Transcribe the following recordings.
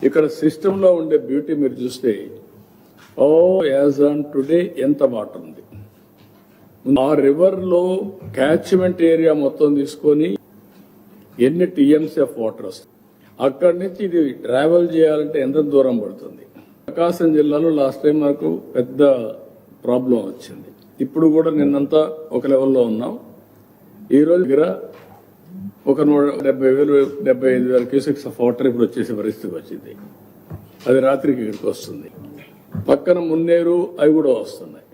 ఇక్కడ సిస్టంలో ఉండే బ్యూటీ మీరు చూస్తే యాజ్ ఆన్ టుడే ఎంత వాటర్ ఉంది. ఆ రివర్లో క్యాచ్మెంట్ ఏరియా మొత్తం తీసుకొని ఎన్ని టీఎంసీ ఆఫ్ వాటర్ వస్తుంది. అక్కడి నుంచి ఇది ట్రావెల్ చేయాలంటే ఎంత దూరం పడుతుంది. ప్రకాశం జిల్లాలో లాస్ట్ టైం మనకు పెద్ద ప్రాబ్లం వచ్చింది. ఇప్పుడు కూడా నిన్నంతా ఒక లెవెల్లో ఉన్నాం. ఈ రోజు దగ్గర ఒక 75,000 క్యూసెక్స్ ఆఫ్ వాటర్ ఇప్పుడు వచ్చేసే పరిస్థితికి వచ్చింది. అది రాత్రికి ఇక్కడికి వస్తుంది. పక్కన మున్నేరు అవి కూడా వస్తున్నాయి.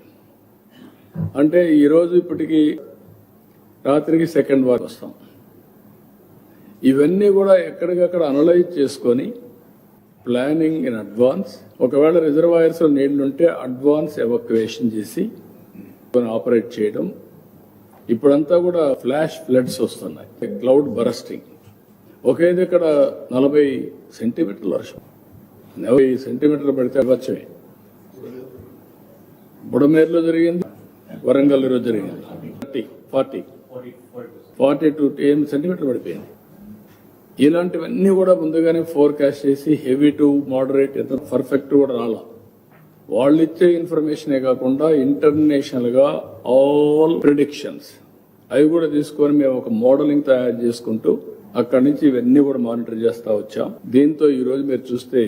అంటే ఈరోజు ఇప్పటికి రాత్రికి సెకండ్ వార్ వస్తాం. ఇవన్నీ కూడా ఎక్కడికక్కడ అనలైజ్ చేసుకొని ప్లానింగ్ ఇన్ అడ్వాన్స్, ఒకవేళ రిజర్వాయర్స్ లో నీళ్లుంటే అడ్వాన్స్ ఎవాక్యుయేషన్ చేసి ఆపరేట్ చేయడం. ఇప్పుడంతా కూడా ఫ్లాష్ ఫ్లడ్స్ వస్తున్నాయి, క్లౌడ్ బరస్టింగ్. ఒకే దగ్గర 40 సెంటీమీటర్ల వర్షం, 40 సెంటీమీటర్లు పడితే వర్షమే. బుడమేరులో జరిగింది, వరంగల్ లో జరిగింది. 42 సెంటీమీటర్లు పడిపోయింది. ఇలాంటివన్నీ కూడా ముందుగానే ఫోర్కాస్ట్ చేసి హెవీ టు మోడరేట్ ఎంత పర్ఫెక్ట్ కూడా రాలా. వాళ్ళు ఇచ్చే ఇన్ఫర్మేషనే కాకుండా ఇంటర్నేషనల్ గా ఆల్ ప్రిడిక్షన్స్ అవి కూడా తీసుకొని మేము ఒక మోడలింగ్ తయారు చేసుకుంటూ అక్కడి నుంచి ఇవన్నీ కూడా మానిటర్ చేస్తా వచ్చాం. దీంతో ఈ రోజు మీరు చూస్తే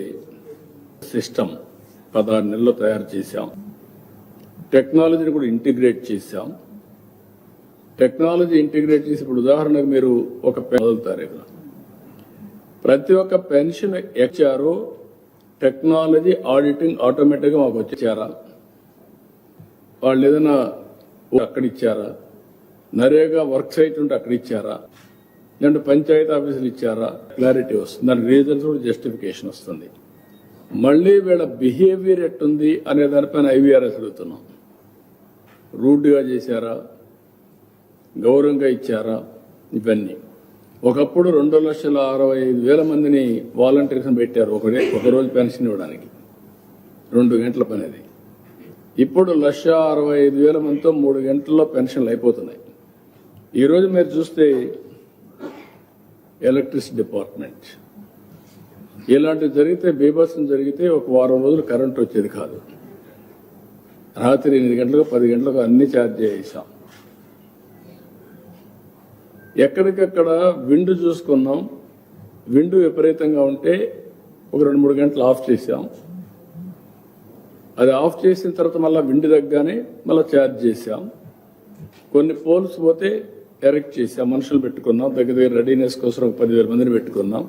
సిస్టమ్ 16 నెలల్లో తయారు చేశాం. టెక్నాలజీని కూడా ఇంటిగ్రేట్ చేశాం. టెక్నాలజీ ఇంటిగ్రేట్ చేసి ఇప్పుడు ఉదాహరణకు మీరు ఒక వదులుతారు, ప్రతి ఒక్క పెన్షన్ ఇచ్చారో టెక్నాలజీ ఆడిటింగ్ ఆటోమేటిక్ గా మాకు వచ్చారా, వాళ్ళు ఏదైనా అక్కడ ఇచ్చారా, నరేగా వర్క్ సైట్ ఉంటే అక్కడ ఇచ్చారా, లేదంటే పంచాయతీ ఆఫీసులు ఇచ్చారా, క్లారిటీ వస్తుంది. దానికి రీజన్స్ కూడా జస్టిఫికేషన్ వస్తుంది. మళ్లీ వీళ్ళ బిహేవియర్ ఎట్టుంది అనే దానిపైన ఐవీఆర్ఎస్ అడుగుతున్నాం. రూడ్గా చేశారా, గౌరవంగా ఇచ్చారా, ఇవన్నీ. ఒకప్పుడు 2,65,000 మందిని వాలంటీర్స్ పెట్టారు ఒక రోజు పెన్షన్ ఇవ్వడానికి, 2 గంటల పని అది. ఇప్పుడు 1,65,000 మందితో 3 గంటల్లో పెన్షన్లు అయిపోతున్నాయి. ఈ రోజు మీరు చూస్తే ఎలక్ట్రిసిటీ డిపార్ట్మెంట్ ఇలాంటివి జరిగితే, బీభత్సం జరిగితే ఒక వారం రోజులు కరెంట్ వచ్చేది కాదు. రాత్రి 8 గంటలకు 10 గంటలకు అన్ని ఛార్జ్ చేసాం. ఎక్కడికక్కడ విండ్ చూసుకున్నాం. విండ్ విపరీతంగా ఉంటే ఒక 2-3 గంటలు ఆఫ్ చేసాం. అది ఆఫ్ చేసిన తర్వాత మళ్ళీ విండ్ తగ్గానే మళ్ళీ ఛార్జ్ చేసాం. కొన్ని పోల్స్ పోతే ఎరెక్ట్ చేసాం, మనుషులు పెట్టుకున్నాం. దగ్గర రెడీనెస్ కోసం 10,000 మందిని పెట్టుకున్నాం.